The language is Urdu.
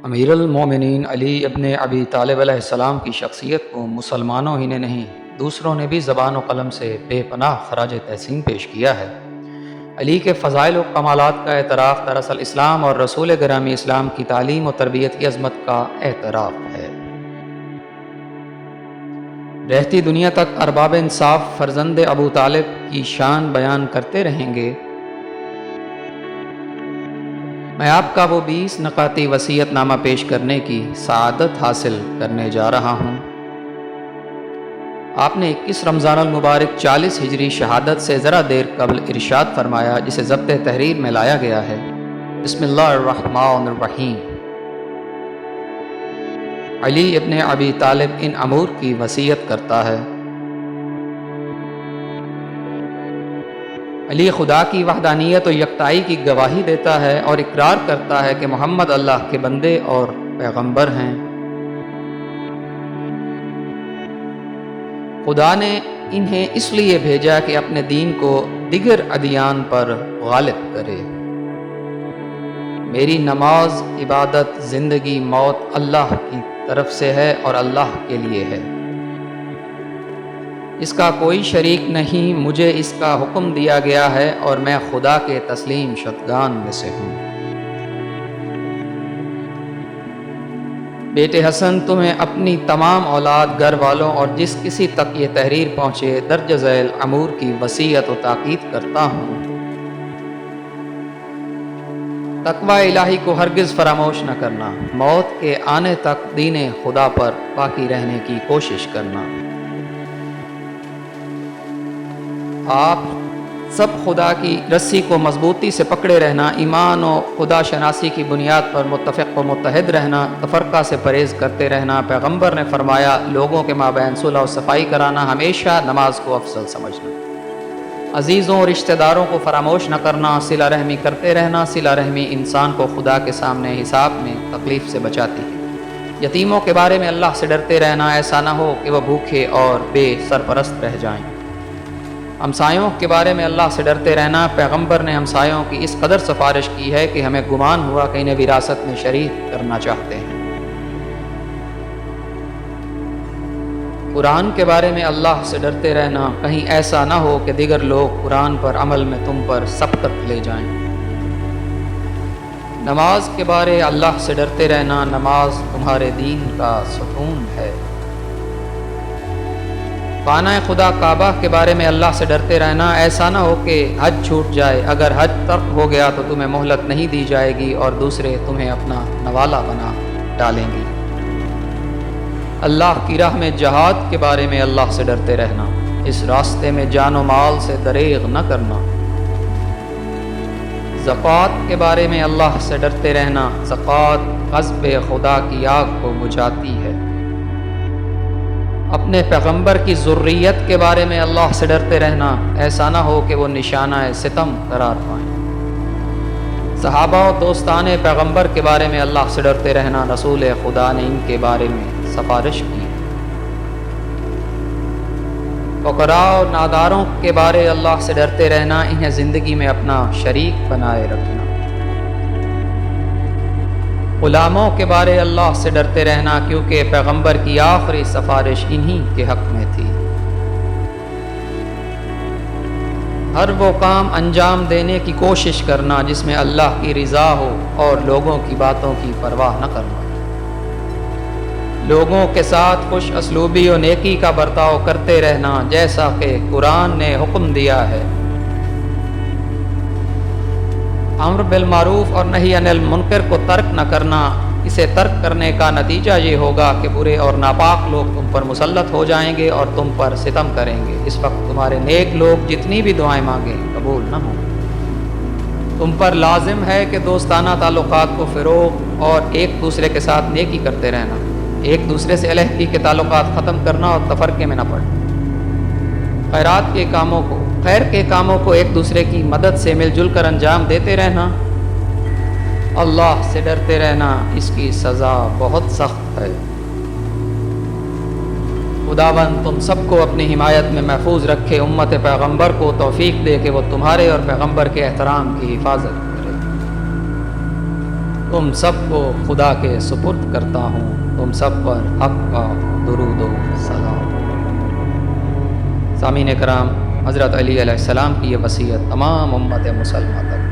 امیر المومنین علی ابن ابی طالب علیہ السلام کی شخصیت کو مسلمانوں ہی نے نہیں دوسروں نے بھی زبان و قلم سے بے پناہ خراج تحسین پیش کیا ہے۔ علی کے فضائل و کمالات کا اعتراف دراصل اسلام اور رسول گرامی اسلام کی تعلیم و تربیت کی عظمت کا اعتراف ہے۔ رہتی دنیا تک ارباب انصاف فرزند ابو طالب کی شان بیان کرتے رہیں گے۔ میں آپ کا وہ 20 نقاطی وصیت نامہ پیش کرنے کی سعادت حاصل کرنے جا رہا ہوں۔ آپ نے 21 رمضان المبارک 40 ہجری شہادت سے ذرا دیر قبل ارشاد فرمایا، جسے ضبط تحریر میں لایا گیا ہے۔ بسم اللہ الرحمن الرحیم۔ علی ابن ابی طالب ان امور کی وصیت کرتا ہے۔ علی خدا کی وحدانیت و یکتائی کی گواہی دیتا ہے اور اقرار کرتا ہے کہ محمد اللہ کے بندے اور پیغمبر ہیں۔ خدا نے انہیں اس لیے بھیجا کہ اپنے دین کو دیگر ادیان پر غالب کرے۔ میری نماز، عبادت، زندگی، موت اللہ کی طرف سے ہے اور اللہ کے لیے ہے۔ اس کا کوئی شریک نہیں، مجھے اس کا حکم دیا گیا ہے اور میں خدا کے تسلیم شدگان میں سے ہوں۔ بیٹے حسن، تمہیں اپنی تمام اولاد، گھر والوں اور جس کسی تک یہ تحریر پہنچے درج ذیل امور کی وصیت و تاکید کرتا ہوں۔ تقوی الہی کو ہرگز فراموش نہ کرنا، موت کے آنے تک دین خدا پر باقی رہنے کی کوشش کرنا۔ آپ سب خدا کی رسی کو مضبوطی سے پکڑے رہنا، ایمان و خدا شناسی کی بنیاد پر متفق و متحد رہنا، تفرقہ سے پرہیز کرتے رہنا۔ پیغمبر نے فرمایا، لوگوں کے مابین صلح و صفائی کرانا، ہمیشہ نماز کو افضل سمجھنا، عزیزوں اور رشتہ داروں کو فراموش نہ کرنا، صلہ رحمی کرتے رہنا۔ صلہ رحمی انسان کو خدا کے سامنے حساب میں تکلیف سے بچاتی ہے۔ یتیموں کے بارے میں اللہ سے ڈرتے رہنا، ایسا نہ ہو کہ وہ بھوکے اور بے سرپرست رہ جائیں۔ ہمسایوں کے بارے میں اللہ سے ڈرتے رہنا، پیغمبر نے ہمسایوں کی اس قدر سفارش کی ہے کہ ہمیں گمان ہوا کہ انہیں وراثت میں شریک کرنا چاہتے ہیں۔ قرآن کے بارے میں اللہ سے ڈرتے رہنا، کہیں ایسا نہ ہو کہ دیگر لوگ قرآن پر عمل میں تم پر سبقت لے جائیں۔ نماز کے بارے اللہ سے ڈرتے رہنا، نماز تمہارے دین کا ستون ہے۔ خانہ خدا کعبہ کے بارے میں اللہ سے ڈرتے رہنا، ایسا نہ ہو کہ حج چھوٹ جائے، اگر حج ترک ہو گیا تو تمہیں مہلت نہیں دی جائے گی اور دوسرے تمہیں اپنا نوالا بنا ڈالیں گی۔ اللہ کی راہ میں جہاد کے بارے میں اللہ سے ڈرتے رہنا، اس راستے میں جان و مال سے دریغ نہ کرنا۔ زکوٰۃ کے بارے میں اللہ سے ڈرتے رہنا، زکوٰۃ غضب خدا کی آگ کو بجھاتی ہے۔ اپنے پیغمبر کی ذریت کے بارے میں اللہ سے ڈرتے رہنا، ایسا نہ ہو کہ وہ نشانہ ستم قرار پائیں۔ صحابہ و دوستان پیغمبر کے بارے میں اللہ سے ڈرتے رہنا، رسول خدا نے ان کے بارے میں سفارش کی۔ فقراء و ناداروں کے بارے اللہ سے ڈرتے رہنا، انہیں زندگی میں اپنا شریک بنائے رکھنا۔ غلاموں کے بارے اللہ سے ڈرتے رہنا، کیونکہ پیغمبر کی آخری سفارش انہی کے حق میں تھی۔ ہر وہ کام انجام دینے کی کوشش کرنا جس میں اللہ کی رضا ہو اور لوگوں کی باتوں کی پرواہ نہ کرنا۔ لوگوں کے ساتھ خوش اسلوبی و نیکی کا برتاؤ کرتے رہنا، جیسا کہ قرآن نے حکم دیا ہے۔ امر بالمعروف اور نہی عن المنکر کو ترک نہ کرنا، اسے ترک کرنے کا نتیجہ یہ ہوگا کہ برے اور ناپاک لوگ تم پر مسلط ہو جائیں گے اور تم پر ستم کریں گے۔ اس وقت تمہارے نیک لوگ جتنی بھی دعائیں مانگیں قبول نہ ہوں۔ تم پر لازم ہے کہ دوستانہ تعلقات کو فروغ اور ایک دوسرے کے ساتھ نیکی کرتے رہنا، ایک دوسرے سے علیحدگی کے تعلقات ختم کرنا اور تفرقے میں نہ پڑنا۔ خیر کے کاموں کو ایک دوسرے کی مدد سے مل جل کر انجام دیتے رہنا۔ اللہ سے ڈرتے رہنا، اس کی سزا بہت سخت ہے۔ خداوند تم سب کو اپنی حمایت میں محفوظ رکھے، امت پیغمبر کو توفیق دے کہ وہ تمہارے اور پیغمبر کے احترام کی حفاظت کرے۔ تم سب کو خدا کے سپرد کرتا ہوں، تم سب پر حق کا درود و سلام۔ سامعین کرام، حضرت علی علیہ السلام کی یہ وصیت تمام امت مسلمہ تک